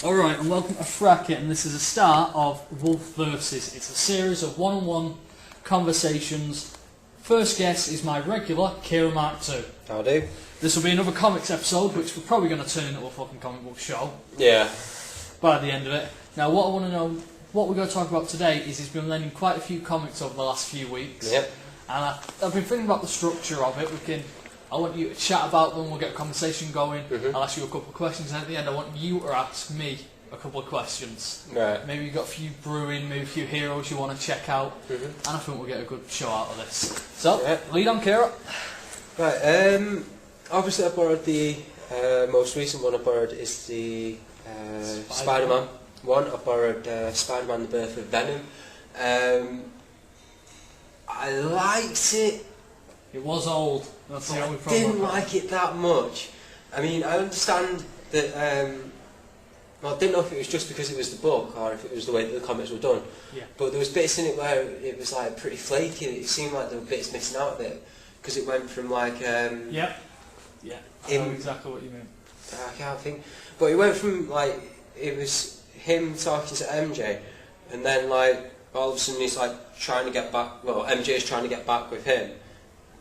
Alright, and welcome to FRACKiT, and this is the start of WolfVS. It's a series of one-on-one conversations. First guest is my regular KiraMK2. Howdy. This will be another comics episode, which we're probably going to turn into a fucking comic book show. Yeah. By the end of it. Now, what I want to know, what we're going to talk about today is he's been lending quite a few comics over the last few weeks. Yep. And I've been thinking about the structure of it. I want you to chat about them, we'll get a conversation going, I'll ask you a couple of questions, and at the end I want you to ask me a couple of questions. Right. Maybe you've got a few brewing, maybe a few heroes you want to check out, and I think we'll get a good show out of this. So, lead on, Kira. Right, obviously I borrowed the most recent one I borrowed is the Spider-Man one. I borrowed Spider-Man The Birth of Venom. I liked it. It was old. That's the only I problem. didn't like it that much. I mean, I understand that. Well, I didn't know if it was just because it was the book or if it was the way that the comics were done. Yeah. But there was bits in it where it was like pretty flaky. It seemed like there were bits missing out of it because it went from like. Yeah. I know exactly what you mean. I can't think, but it went from like it was him talking to MJ, and then like all of a sudden he's like trying to get back. Well, MJ's trying to get back with him,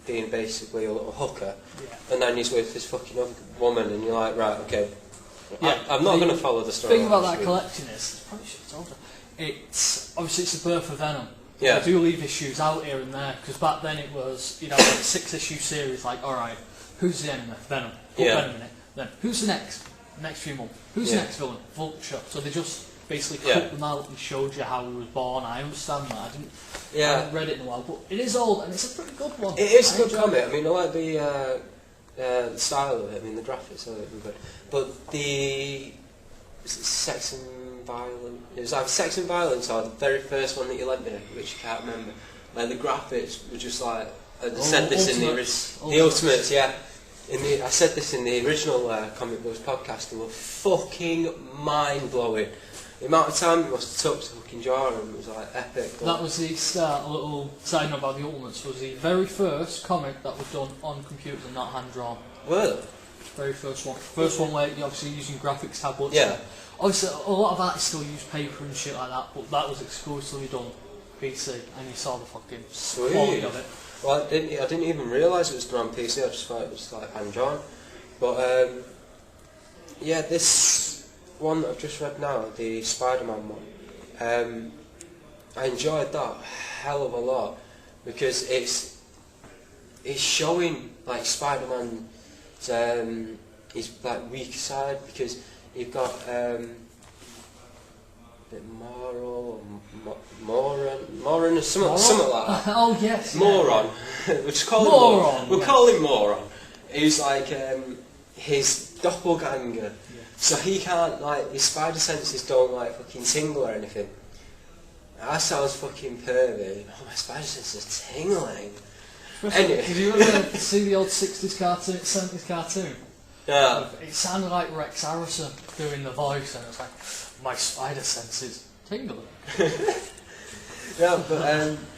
being basically a little hooker, and then he's with this fucking other woman, and you're like, right, okay, I'm not going to follow the story. The thing about that collection is, probably should have told her, it's obviously it's the birth of Venom. Yeah. They do leave issues out here and there, because back then it was, like a 6-issue series, like, alright, who's the enemy? Venom. Put Venom in it. Then, who's the next few months? Who's the next villain? Vulture. So they just basically cut them out and showed you how he was born. I understand that. I haven't read it in a while, but it is old and it's a pretty good one. It is a good comic. I mean, I like the style of it. I mean, the graphics are really good. But the sex and violence. It was either Sex and Violence or the very first one that you lent me, which I can't remember. Like the graphics were just like. I said this in the Ultimates, yeah. I said this in the original Comic Books podcast, and were fucking mind blowing. The amount of time it must have took to fucking draw them was like epic. That was the start. A little side note about the Ultimates was the very first comic that was done on computers and not hand drawn. Really? Very first one. First one where you're obviously using graphics tablets. Yeah. Obviously, a lot of artists still use paper and shit like that, but that was exclusively done PC, and you saw the fucking quality of it. Well, I didn't even realise it was done on PC. I just thought it was like hand drawn. But yeah, this one that I've just read now, the Spider-Man one, I enjoyed that hell of a lot because it's showing like Spider-Man's his like weak side, because you've got Moron or something like that. Oh yes. Moron. We'll just call him Moron. We'll call him Moron. He's like his doppelganger. Yeah. So he can't, like, his spider senses don't like fucking tingle or anything. That sounds fucking pervy. Oh, my spider senses are tingling. Anyway. Did you ever see the old 60s cartoon, 70s cartoon? Yeah. It sounded like Rex Harrison doing the voice, and it's like, my spider senses tingling. Yeah, but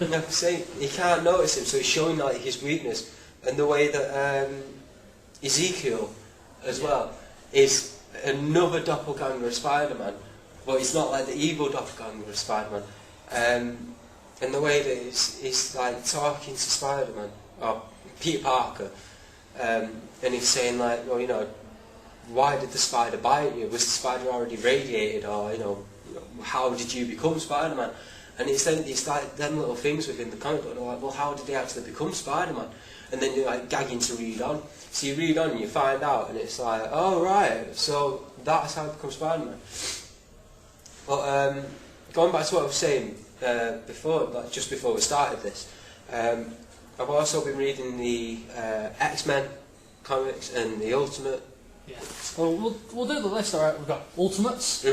like I say, he can't notice him, so he's showing like his weakness, and the way that Ezekiel, as well, is another doppelganger of Spider-Man, but it's not like the evil doppelganger of Spider-Man, and the way that he's like talking to Spider-Man, or Peter Parker, and he's saying like, well, why did the spider bite you? Was the spider already radiated, or how did you become Spider-Man? And it's like them little things within the comic book. And they're like, well, how did he actually become Spider-Man? And then you're like gagging to read on. So you read on and you find out, and it's like, oh right, so that's how he becomes Spider-Man. But going back to what I was saying before, like just before we started this, I've also been reading the X-Men comics and the Ultimate. Yeah. Well, we'll do the list. All right, we've got Ultimates.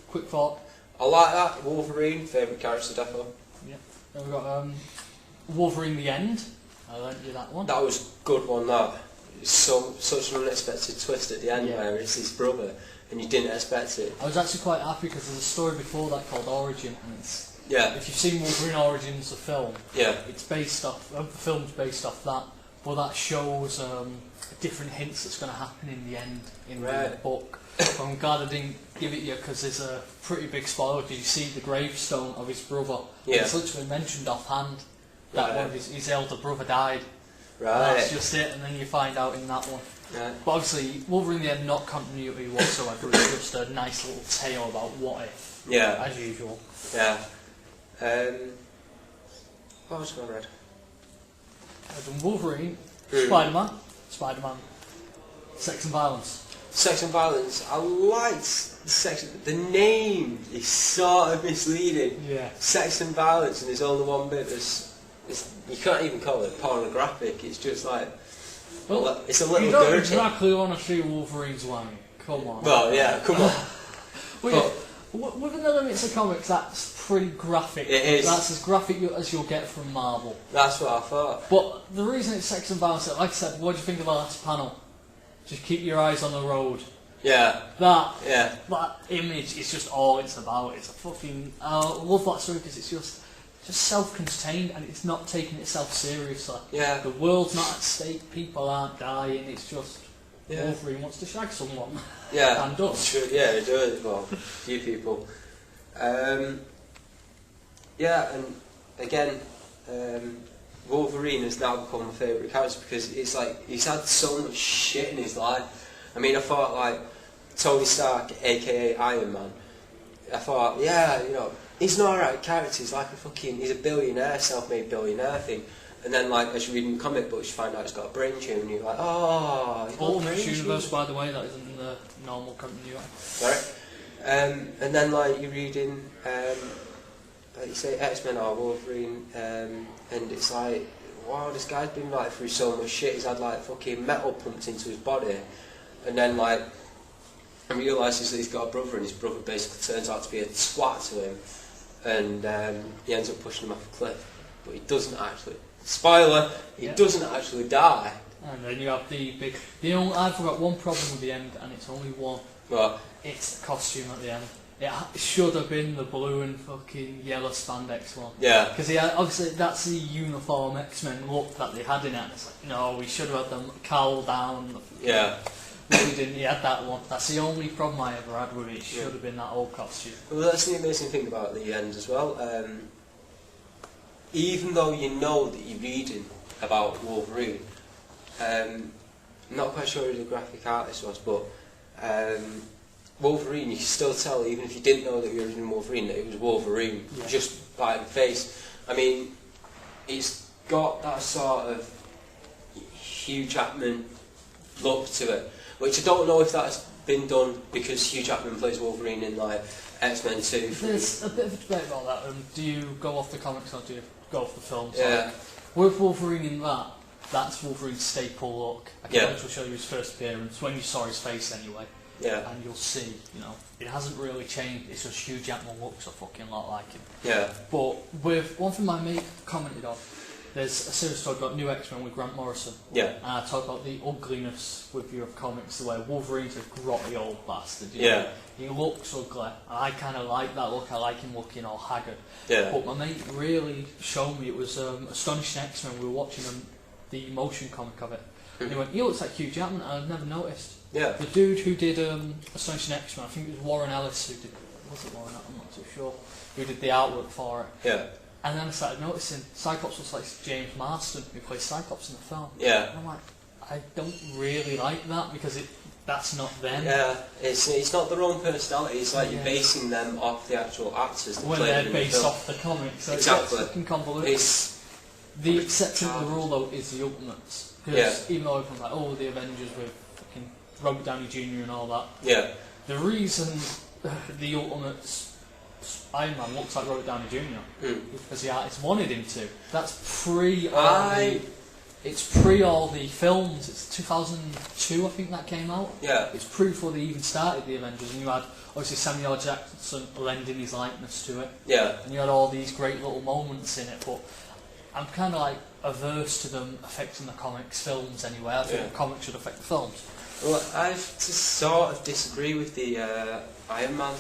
Quick thought. I like that. Wolverine, favourite character, definitely. Yeah. Then we've got Wolverine the End. I lent you that one. That was a good one, that. It's such an unexpected twist at the end where it's his brother and you didn't expect it. I was actually quite happy because there's a story before that called Origin, and it's... Yeah. If you've seen Wolverine Origins, the film, yeah, it's based off... the film's based off that, but that shows different hints that's going to happen in the end in the Right. book. But I'm glad I didn't give it you because there's a pretty big spoiler. Because you see the gravestone of his brother. Yeah. It's literally mentioned offhand that Right. one of his elder brother died. Right. That's just it, and then you find out in that one. Right. But obviously, Wolverine in the end, not continuity whatsoever. It's just a nice little tale about what if, Yeah. as usual. Yeah. What else have I read? I've done Wolverine, Hmm. Spider-Man, Sex and Violence. Sex and Violence. I liked the sex. The name is sort of misleading. Yeah. Sex and Violence, and there's only one bit that's. You can't even call it pornographic. It's just like. Well, it's a little you don't dirty. exactly want to see Wolverine's wank. Come on. Well, yeah, come on. Well, yeah, within the limits of comics, that's pretty graphic. It is. That's as graphic as you'll get from Marvel. That's what I thought. But the reason it's Sex and Violence, like I said, what do you think of the last panel? Just keep your eyes on the road. Yeah. That image is just all it's about. It's a fucking. I love that story because it's just self-contained and it's not taking itself seriously. Yeah. The world's not at stake. People aren't dying. It's just Yeah. Wolverine wants to shag someone. Yeah. And does. Sure, yeah, it does. Well, a few people. Yeah, and again, Wolverine has now become my favourite character because it's like he's had so much shit in his life. I mean, I thought like Tony Stark, aka Iron Man. I thought, yeah, you know, he's an alright character. He's like he's a billionaire, self-made billionaire thing. And then, like, as you read in comic books, you find out he's got a brain tumor, and you're like, oh, he's got a Ultimate brain tumor. Universe, by the way, that isn't the normal continuity. Right. And then, like, you're reading, like you say, X-Men or Wolverine, and it's like, wow, this guy's been, like, through so much shit. He's had, like, fucking metal pumped into his body. And then, like, and realises that he's got a brother, and his brother basically turns out to be a twat to him. And he ends up pushing him off a cliff. But he doesn't actually. Spoiler, he doesn't actually die. And then you have the big... I've got one problem with the end, and it's only one. What? It's the costume at the end. It should have been the blue and fucking yellow spandex one. Yeah. Because obviously that's the uniform X-Men look that they had in it. It's like, no, we should have had them cowl down. Yeah. But we didn't. He had that one. That's the only problem I ever had with it. It should have been that old costume. Well, that's the amazing thing about the end as well. Even though you know that you're reading about Wolverine, I'm not quite sure who the graphic artist was, but Wolverine, you can still tell, even if you didn't know that you were reading Wolverine, that it was Wolverine, just by the face. I mean, it's got that sort of Hugh Jackman look to it, which I don't know if that's been done because Hugh Jackman plays Wolverine in like X-Men 2. There's a bit of a debate about that. Do you go off the comics or do you go off the films? Yeah. Like, with Wolverine in that's Wolverine's staple look. I can actually show you his first appearance, when you saw his face anyway. Yeah. And you'll see, you know, it hasn't really changed. It's just Hugh Jackman looks a fucking lot like him. Yeah. But with one thing my mate commented on, there's a series talk about New X-Men with Grant Morrison. Yeah. And I talk about the ugliness with your comics, the way Wolverine's a grotty old bastard. Yeah. He looks ugly, and I kind of like that look. I like him looking all haggard. Yeah. But my mate really showed me, it was Astonishing X-Men, we were watching the motion comic of it. And he went, he looks like Hugh Jackman, and I've never noticed. Yeah. The dude who did Astonishing X-Men, I think it was Warren Ellis who did, was it Warren? I'm not too sure. Who did the artwork for it. Yeah. And then I started noticing Cyclops was like James Marston, who plays Cyclops in the film. Yeah. And I'm like, I don't really like that because that's not them. Yeah, it's not their own personality. It's like you're basing them off the actual actors that when play they're them in based the film. off the comics. So Exactly. It's fucking convoluted. The exception to the rule though is the Ultimates. Because even though everyone's like, oh, the Avengers with fucking Robert Downey Jr. and all that. Yeah. The reason the Ultimates Iron Man looks like Robert Downey Jr. is because the artist wanted him to. That's it's pre all the films. It's 2002, I think that came out. Yeah. It's pre before they even started the Avengers, and you had obviously Samuel L. Jackson lending his likeness to it. Yeah. And you had all these great little moments in it, but I'm kind of like averse to them affecting the comics, films anyway. I think the comics should affect the films. Well, I just sort of disagree with the Iron Man,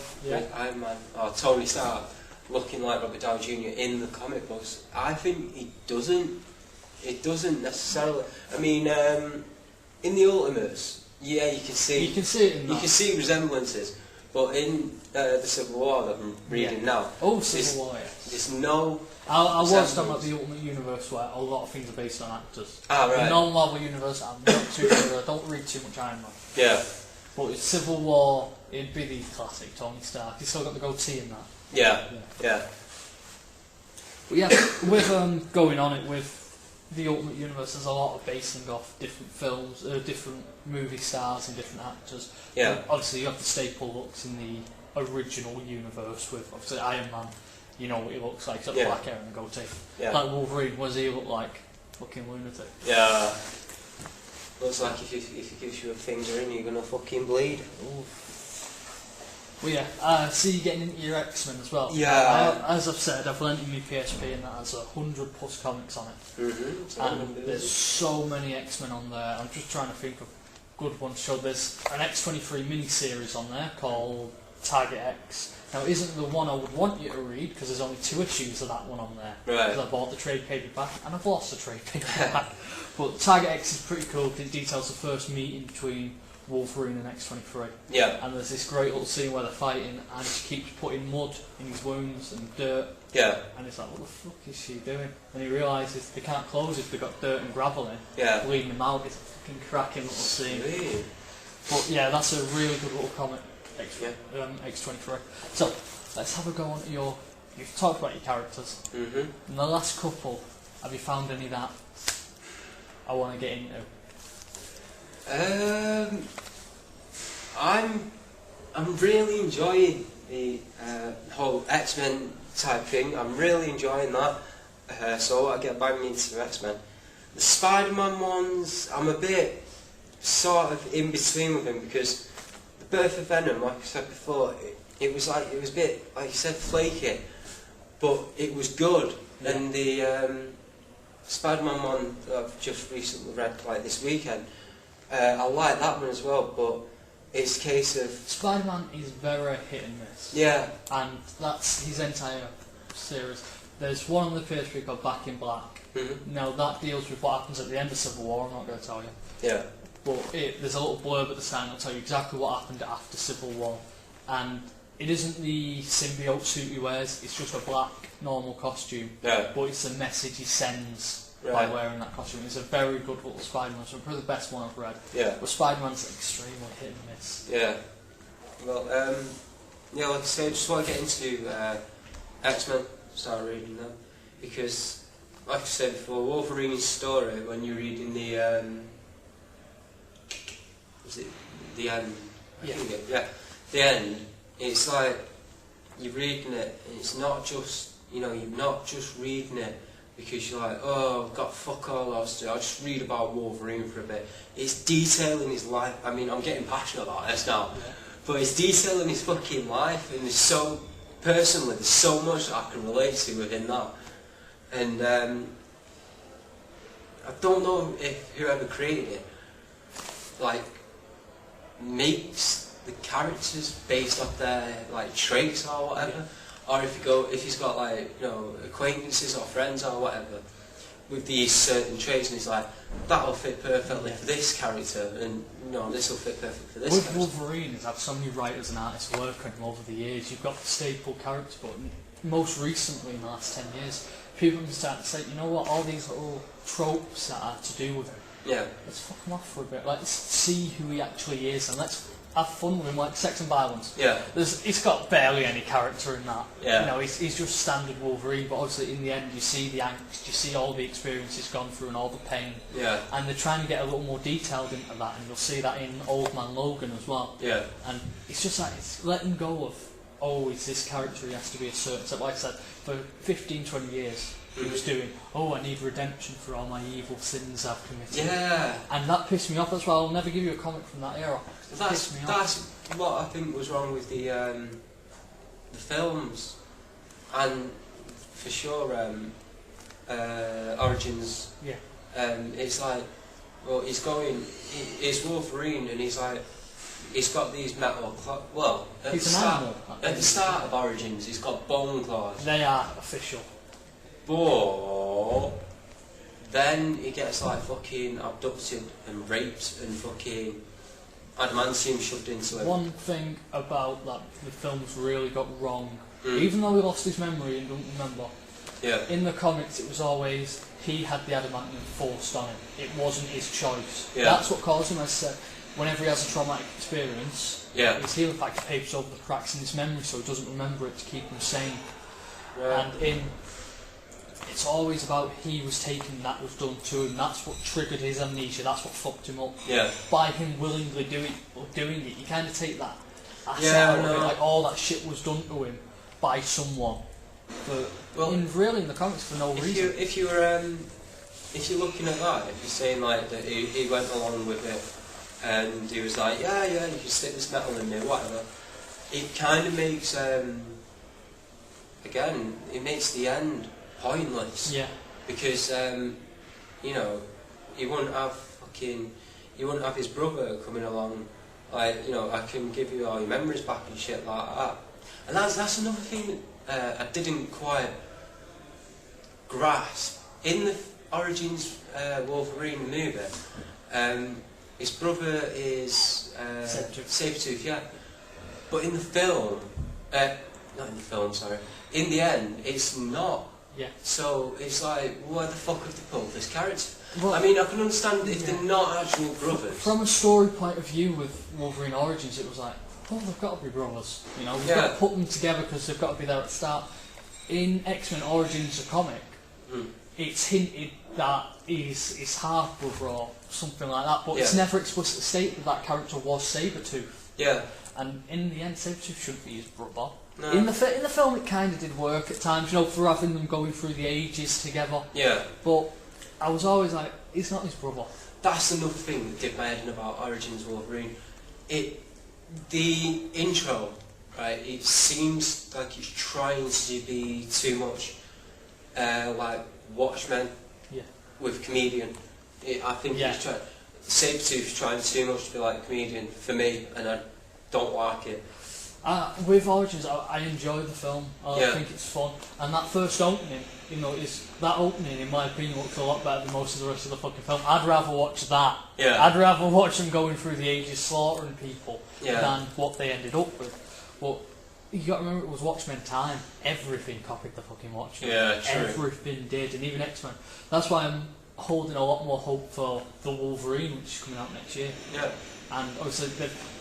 or Tony Stark looking like Robert Downey Jr. in the comic books. I think it doesn't necessarily. I mean, in the Ultimates, yeah, you can see. You can see it in that. You can see resemblances, but in the Civil War that I'm reading now, Civil War. Yeah. There's no. I was talking about the Ultimate Universe where a lot of things are based on actors. Ah, right. The non-Marvel universe, I'm not too sure. I don't read too much Iron Man. Yeah. But it's Civil War, it'd be the classic Tony Stark. He's still got the goatee in that. Yeah. But yeah, with going on it with the Ultimate Universe, there's a lot of basing off different films, different movie stars and different actors. Yeah. Obviously, you have the staple looks in the original universe with obviously Iron Man. You know what he looks like, he's got black hair and a goatee. Yeah. Like Wolverine, what does he look like? Fucking lunatic. Yeah. Looks like if he gives you a finger in, you're gonna fucking bleed. Ooh. Well, yeah, see you getting into your X-Men as well. Yeah. As I've said, I've lent in my PSP and that has 100+ comics on it. Mm-hmm. And there's so many X-Men on there. I'm just trying to think of good ones. So there's an X-23 mini-series on there called Target X. Now, it isn't the one I would want you to read, because there's only 2 issues of that one on there. Right. Because I bought the trade paperback, and I've lost the trade paperback. But Target X is pretty cool, because it details the first meeting between Wolverine and X-23. Yeah. And there's this great little scene where they're fighting, and she keeps putting mud in his wounds and dirt. Yeah. And it's like, what the fuck is she doing? And he realises they can't close if they've got dirt and gravel in. Yeah. Bleeding them out. It's a fucking cracking little scene. Really? But yeah, that's a really good little comic. X23. So, let's have a go on to you've talked about your characters. Mm-hmm. In the last couple, have you found any that I want to get into? I'm really enjoying the whole X-Men type thing. I'm really enjoying that. So I get banging into X-Men. The Spider-Man ones, I'm a bit sort of in between with them, because the Birth of Venom, like I said before, it was a bit, like you said, flaky, but it was good. Yeah. And the Spider-Man one that I've just recently read, like this weekend, I like that one as well, but it's a case of... Spider-Man is very hit and miss. Yeah. And that's his entire series. There's one on the PSP called Back in Black. Mm-hmm. Now that deals with what happens at the end of Civil War, I'm not going to tell you. Yeah. But there's a little blurb at the start that'll tell you exactly what happened after Civil War. And it isn't the symbiote suit he wears, it's just a black, normal costume. Yeah. But it's the message he sends by wearing that costume. It's a very good little Spider-Man, so probably the best one I've read. Yeah. But Spider-Man's extremely hit and miss. Yeah. Well, yeah, like I say, I just want to get into X-Men, start reading them, because, like I said before, Wolverine's story, when you're reading the, is it the end? Yeah. The end, it's like, you're reading it, and it's not just, you're not just reading it because you're like, oh, I've got fuck all else to do, I'll just read about Wolverine for a bit. It's detailing his life. I mean, I'm getting passionate about this now, but it's detailing his fucking life, and there's so much that I can relate to within that. And I don't know if whoever created it, like, makes the characters based off their like traits or whatever, or if he's got like acquaintances or friends or whatever with these certain traits, and he's like, that'll fit perfectly for this character, and this will fit perfectly for this. With character. Wolverine, has had so many writers and artists working on him over the years. You've got the staple character, but most recently in the last 10 years, people have started to say, you know what, all these little tropes that are to do with him. Yeah. Let's fuck him off for a bit. Let's see who he actually is, and let's have fun with him, like sex and violence. Yeah. He's got barely any character in that. Yeah. He's just standard Wolverine, but obviously in the end you see the angst, you see all the experience he's gone through and all the pain. Yeah. And they're trying to get a little more detailed into that, and you'll see that in Old Man Logan as well. Yeah. And it's just like, it's letting go of, it's this character, he has to be a certain... So like I said, for 15, 20 years, he was doing, I need redemption for all my evil sins I've committed. Yeah. And that pissed me off as well. I'll never give you a comic from that era. That's what I think was wrong with the films, and for sure Origins. Yeah. It's like, well, it's Wolverine, and he's like, he's got these metal claws. Well, at the start of Origins, he's got bone claws. They are official. But then he gets like fucking abducted and raped and fucking adamantium shoved into him. One thing about that the films really got wrong, even though he lost his memory and don't remember, in the comics it was always he had the adamantium forced on him. It wasn't his choice. That's what caused him, as I said, whenever he has a traumatic experience, his healing factor papers over the cracks in his memory so he doesn't remember it to keep him sane. And it's always about he was taken, that was done to him, that's what triggered his amnesia, that's what fucked him up. By him willingly doing it, you kind of take that asset out of it, like all that shit was done to him by someone. But really in the comics for no reason. If you're looking at that, if you're saying like that he went along with it and he was like, yeah, you can stick this metal in me, whatever, it kind of makes, again, it makes the end pointless. Because, you know, he wouldn't have his brother coming along, like, you know, I can give you all your memories back and shit like that. And that's another thing that I didn't quite grasp. In the Origins Wolverine movie, his brother is Sabretooth, but in the film, not in the film, sorry, in the end, it's not. So it's like, why the fuck have they pulled this character? Well, I mean, I can understand if they're not actual brothers. From a story point of view with Wolverine Origins, it was like, oh, they've got to be brothers. You know, we've got to put them together because they've got to be there at the start. In X-Men Origins, the comic, it's hinted that he's half brother or something like that, but it's never explicitly stated that character was Sabretooth. And in the end, Sabretooth shouldn't be his brother. No. In the film, it kind of did work at times, you know, for having them going through the ages together. But I was always like, he's not his brother. That's another thing that did my head in about Origins Wolverine. The intro, right? It seems like it's trying to be too much like Watchmen with comedian. I think he's trying. Sabretooth is trying too much to be like a comedian for me, and I don't like it. With Origins, I enjoy the film. I think it's fun, and that first opening, you know, that opening, in my opinion, looks a lot better than most of the rest of the fucking film. I'd rather watch that. I'd rather watch them going through the ages slaughtering people than what they ended up with. But you got to remember, it was Watchmen time. Everything copied the fucking Watchmen. True. Everything did, and even X-Men. That's why I'm holding a lot more hope for the Wolverine, which is coming out next year. And obviously,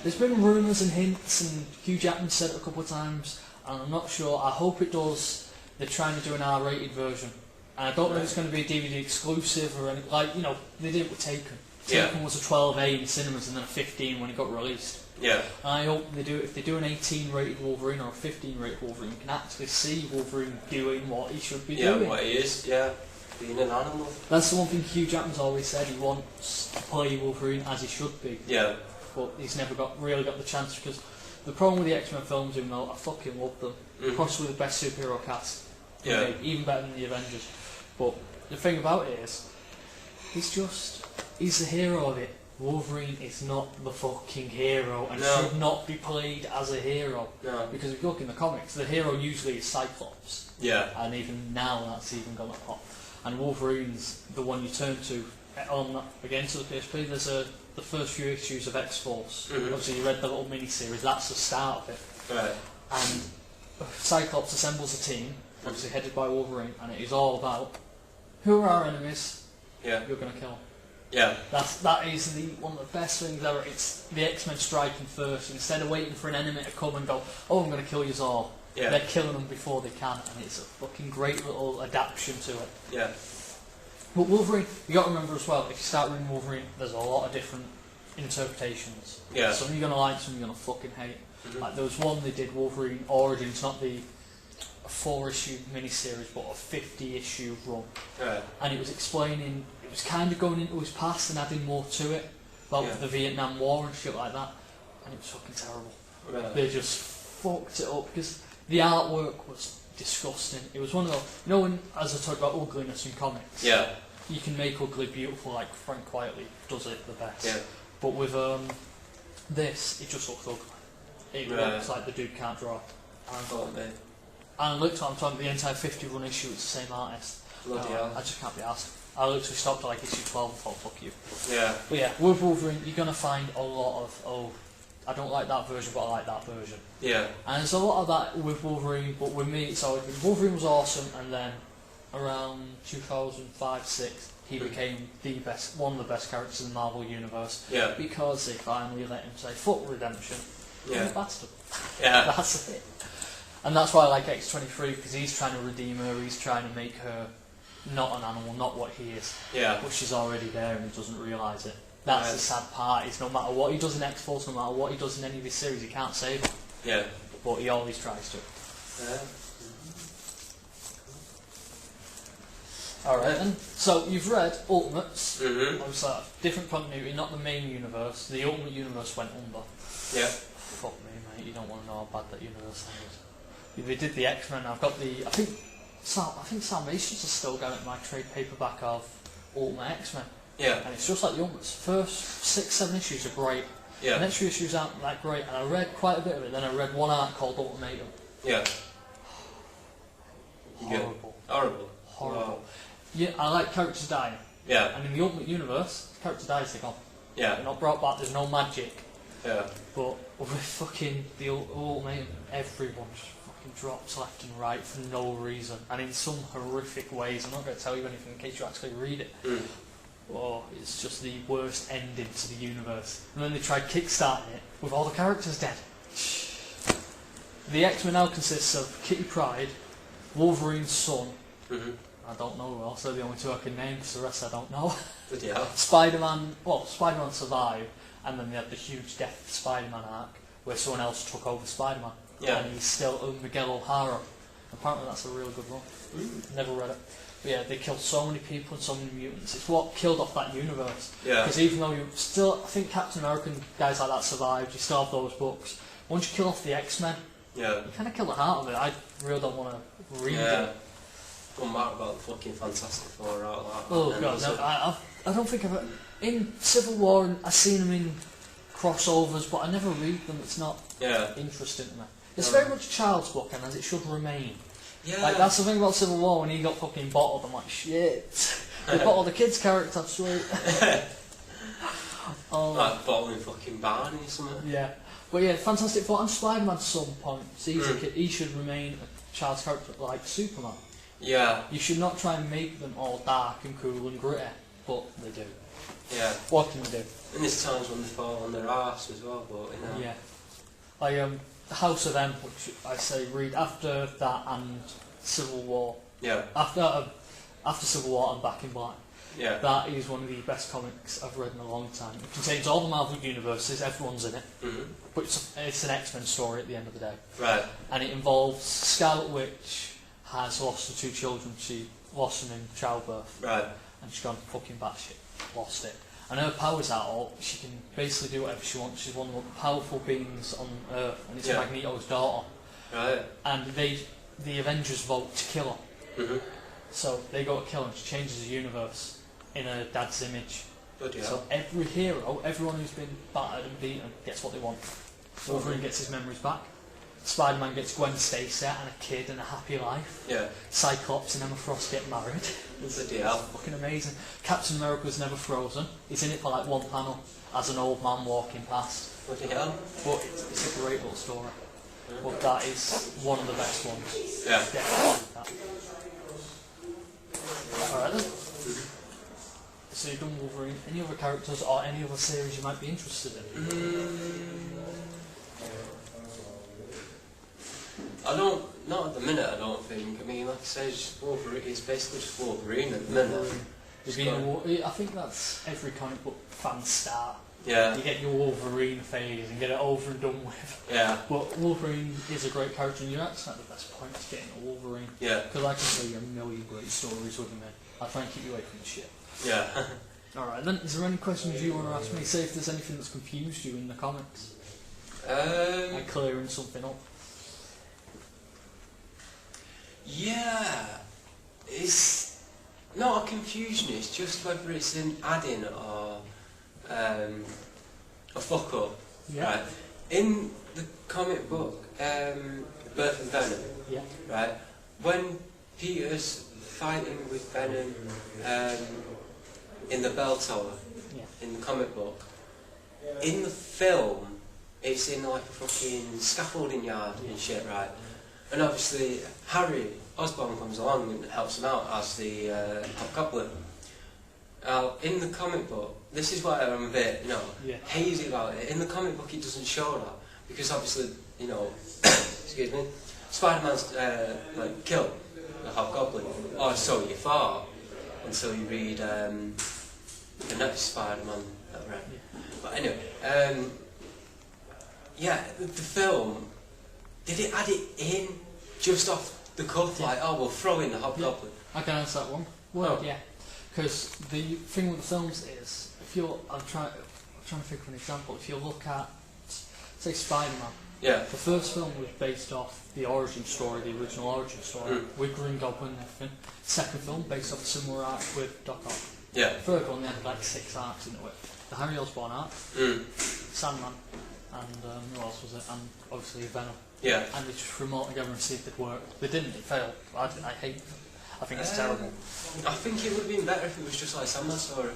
there's been rumours and hints, and Hugh Jackman said it a couple of times, and I'm not sure. I hope it does. They're trying to do an R-rated version, and I don't know if it's going to be a DVD exclusive or anything. Like, you know, they did it with Taken. Taken was a 12A in cinemas and then a 15 when it got released. And I hope they do. If they do an 18-rated Wolverine or a 15-rated Wolverine, you can actually see Wolverine doing what he should be doing. What he is. Being an animal. That's the one thing Hugh Jackman's always said. He wants to play Wolverine as he should be. But he's never really got the chance, because the problem with the X-Men films, even though I fucking love them, possibly the best superhero cast. Even better than the Avengers. But the thing about it is, he's the hero of it. Wolverine is not the fucking hero and should not be played as a hero. Because if you look in the comics, the hero usually is Cyclops. And even now that's even gone up hot. And Wolverine's the one you turn to again to the PSP. There's the first few issues of X-Force. Obviously you read the little mini-series, that's the start of it. And Cyclops assembles a team, obviously headed by Wolverine, and it is all about, who are our enemies, you're going to kill them. That is one of the best things ever. It's the X-Men striking first, instead of waiting for an enemy to come and go, oh, I'm going to kill you all. They're killing them before they can, and it's a fucking great little adaptation to it. But Wolverine, you got to remember as well, if you start reading Wolverine, there's a lot of different interpretations. Some you're going to like, some you're going to fucking hate. Like there was one they did, Wolverine Origins, not the 4-issue miniseries, but a 50-issue run. And it was explaining, it was kind of going into his past and adding more to it, about the Vietnam War and shit like that, and it was fucking terrible. They just fucked it up, because the artwork was disgusting. It was one of those, you know, when, as I talked about ugliness in comics, you can make ugly beautiful, like Frank Quietly does it the best. But with this, it just looks ugly. It looks like the dude can't draw. And look, I'm talking the entire 50 run issue, it's the same artist. Bloody hell. I just can't be asked. I literally stopped at like issue 12 and thought, fuck you. Yeah. But yeah, with Wolverine, you're going to find a lot of, I don't like that version, but I like that version. Yeah. And there's a lot of that with Wolverine, but with me, it's always been Wolverine was awesome, and then around 2005-06, he became one of the best characters in the Marvel Universe. Yeah. Because they finally let him say, fuck redemption. Yeah. I'm a bastard. Yeah. That's it. And that's why I like X-23, because he's trying to redeem her, he's trying to make her not an animal, not what he is. Yeah. But she's already there and he doesn't realise it. That's the sad part, is no matter what he does in X-Force, no matter what he does in any of his series, he can't save her. Yeah. But he always tries to. Yeah. Alright then, so you've read Ultimates, Mm-hmm. obviously different continuity, not the main universe. The Ultimate Universe went under. Yeah. Fuck me mate, you don't want to know how bad that universe is. They did the X-Men, I've got the, I think Salvations has still got it in my trade paperback of Ultimate X-Men. Yeah. And it's just like the Ultimates. First 6-7 issues are great. Yeah. The next few issues aren't that great, and I read quite a bit of it, then I read one arc called Ultimatum. Yeah. Horrible. Horrible. Horrible. Wow. Yeah, I like characters dying. Yeah. And in the Ultimate Universe, the character dies, they're gone. Yeah. They're not brought back, there's no magic. Yeah. But with fucking the Ultimatum, everyone just fucking drops left and right for no reason. And in some horrific ways. I'm not going to tell you anything in case you actually read it. Mm. Oh, it's just the worst ending to the universe. And then they tried kickstarting it with all the characters dead. The X-Men now consists of Kitty Pryde, Wolverine's son, Mm-hmm. I don't know who else, they're the only two I can name because the rest I don't know. But yeah. Spider-Man survived, and then they had the huge Death of Spider-Man arc where someone else took over Spider-Man. Yeah. And he's still Miguel O'Hara. Apparently that's a really good run. Never read it. But yeah, they killed so many people and so many mutants. It's what killed off that universe. Yeah. Because even though you still, I think Captain America and guys like that survived, you still have those books. Once you kill off the X-Men, Yeah. you kind of kill the heart of it. I really don't want to read it. Don't matter about the fucking Fantastic Four out like that. Oh god, no, I don't think I've... In Civil War, I've seen them in crossovers, but I never read them. It's not interesting to me. It's very much a child's book, and as it should remain. Yeah. Like, that's the thing about Civil War, when he got fucking bottled, I'm like, shit. They bottled the kids' character, sweet. Like bottling fucking Barney or something. Yeah. But yeah, Fantastic Four and Spider-Man at some point, he should remain a child's character like Superman. Yeah. You should not try and make them all dark and cool and gritty, but they do. Yeah. What can you do? And there's times when they fall on their arse as well, but you know. Yeah. Like the House of M, which I say read after that and Civil War. Yeah. After Civil War and Back in Black. Yeah. That is one of the best comics I've read in a long time. It contains all the Marvel universes, everyone's in it. Mm-hmm. But it's an X-Men story at the end of the day. Right. And it involves Scarlet Witch has lost her 2 children. She lost them in childbirth. Right. And she's gone fucking batshit. Lost it. And her powers are all, she can basically do whatever she wants. She's one of the most powerful beings on Earth. And it's Magneto's daughter. Right. And the Avengers vote to kill her. Mm-hmm. So they go to kill her and she changes the universe in her dad's image. Bloody hell. So every hero, everyone who's been battered and beaten, gets what they want. Wolverine gets his memories back. Spider-Man gets Gwen Stacy and a kid and a happy life. Yeah. Cyclops and Emma Frost get married. Bloody hell. Fucking amazing. Captain America's never frozen. He's in it for like one panel as an old man walking past. Bloody hell. But it's a great little story. But that is one of the best ones. Yeah. Definitely that. Alright then. So you've done Wolverine. Any other characters or any other series you might be interested in? I don't, not at the minute I don't think. I mean, like I say, Wolverine, it's basically just Wolverine at the minute. I think that's every comic book fan start. Yeah. You get your Wolverine phase and get it over and done with. Yeah. But Wolverine is a great character and you're actually at the best point to getting a Wolverine. Yeah. Because I can tell you a million great stories with him in. I try and keep you away from the shit. Yeah. Alright then, is there any questions you want to ask me? Say if there's anything that's confused you in the comics. Like clearing something up. Yeah. It's not a confusion, it's just whether it's an add-in or a fuck up. Yeah. Right. In the comic book, Birth of Venom, Yeah. right, when Peter's fighting with Venom in the bell tower in the comic book. In the film, it's in like a fucking scaffolding yard and shit, right? And obviously, Harry Osborn comes along and helps him out as the Hobgoblin. In the comic book, this is why I'm a bit, hazy about it. In the comic book, it doesn't show that because obviously, excuse me, Spider-Man's killed the Hobgoblin, or so you thought, until you read the next Spider-Man that I read. But anyway, the film, did it add it in just off the cuff, like, oh, we'll throw in the Hobgoblin? I can answer that one. Well, yeah. Because the thing with the films is, I'm trying to think of an example. If you look at, say, Spider-Man, the first film was based off the origin story, the original origin story, with Green Goblin and everything. Second film based off a similar arc with Doc Ock. Third one, they had like 6 arcs into it. The Harry Osborn arc, Sandman, and who else was it? And obviously Venom. And they just remote together and see if it worked. They didn't. It failed. I think it's terrible. I think it would have been better if it was just like Sandman's story.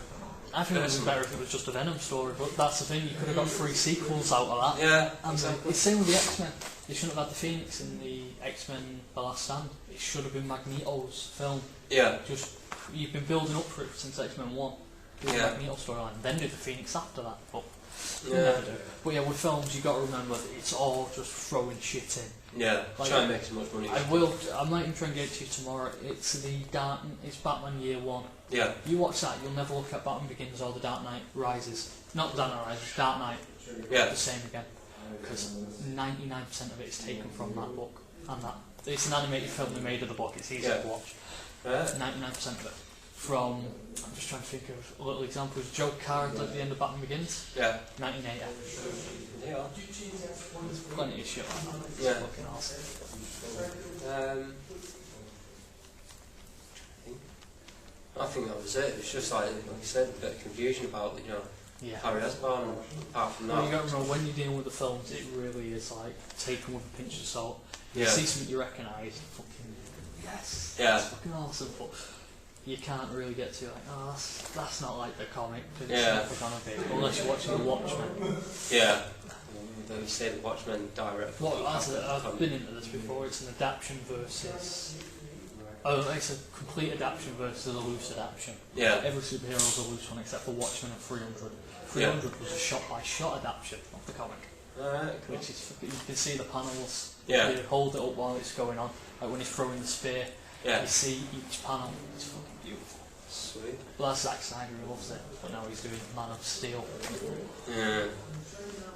I think it would have been better if it was just a Venom story, but that's the thing, you could have got 3 sequels out of that. Yeah, and exactly. It's the same with the X-Men. They shouldn't have had the Phoenix in the X-Men The Last Stand. It should have been Magneto's film. You've been building up for it since X-Men 1. Do the Magneto storyline, then do the Phoenix after that, but you never do. But with films, you've got to remember that it's all just throwing shit in. Try and make as much money. I might even try and get it to you tomorrow. It's Batman Year 1. You watch that, you'll never look at Batman Begins or The Dark Knight Rises. Not The Dark Knight Rises, Dark Knight. The same again. Because 99% of it is taken from that book. And it's an animated film they made of the book, it's easy to watch. 99% of it. I'm just trying to think of a little example. Joe Card at the end of Batman Begins. 1980. Plenty of shit like that. Fucking awesome. I think that was it. It was just like you said, a bit of confusion about Harry Osborn. Apart from that, you got to remember when you're dealing with the films, it really is like taken with a pinch of salt. You see something you recognise, fucking yes, it's fucking awesome. But you can't really get to like, oh, that's not like the comic. It's never gonna be, unless you're watching The Watchmen. They say The Watchmen direct. I've been into this before. It's an adaptation versus. It's a complete adaptation versus a loose adaptation. Every superhero's a loose one except for Watchmen and 300. 300 was a shot-by-shot adaptation of the comic. Cool. Which is, you can see the panels. You hold it up while it's going on. Like when he's throwing the spear, you see each panel. It's fucking beautiful. Sweet. Well, that's Zack Snyder, who loves it. But now he's doing Man of Steel.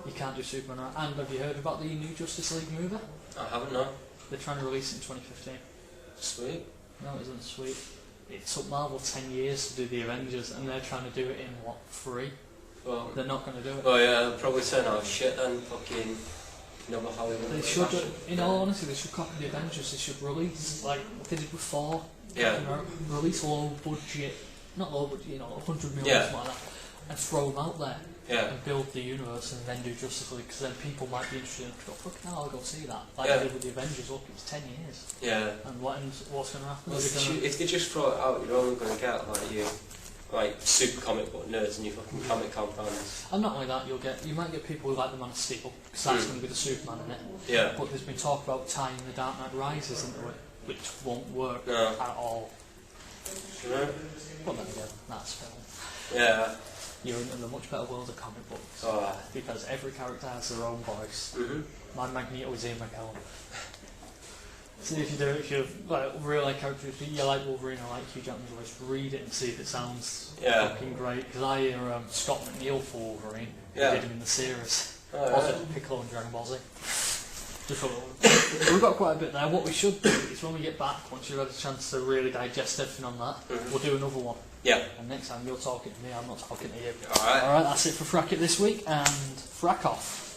You can't do Superman. And have you heard about the new Justice League movie? I haven't, no. They're trying to release it in 2015. Sweet. No, it isn't sweet. It took Marvel 10 years to do the Avengers, and they're trying to do it in, 3? Well, they're not going to do it. Oh yeah, they'll probably turn out shit then, fucking another Hollywood. They should, in all honesty, they should copy the Avengers. They should release, like what they did before. Release low budget, not low budget, 100 million, something like that, and throw them out there. And build the universe and then do Justice League, because then people might be interested in fucking hell, I'll go see that. Like they did with the Avengers, look, it's 10 years. And what's going to happen? Well, if they just throw it out, you're only going to get like super comic book nerds and you fucking Comic Con fans. And not only that, you might get people who like the Man of Steel, because that's going to be the Superman in it. But there's been talk about tying the Dark Knight Rises into it, which won't work at all. But then again, that's film. You're in a much better world of comic books. Because every character has their own voice. My Magneto is Ian McKellen. So if you like real life characters, you like Wolverine or like Hugh Jackman's voice, read it and see if it sounds fucking great. Because I hear Scott McNeil for Wolverine, who did him in the series. Also Piccolo and Dragon Ball Z. We've got quite a bit there. What we should do is when we get back, once you've had a chance to really digest everything on that, we'll do another one. And next time you're talking to me, I'm not talking to you. Alright, that's it for FRACKiT this week, and frack off.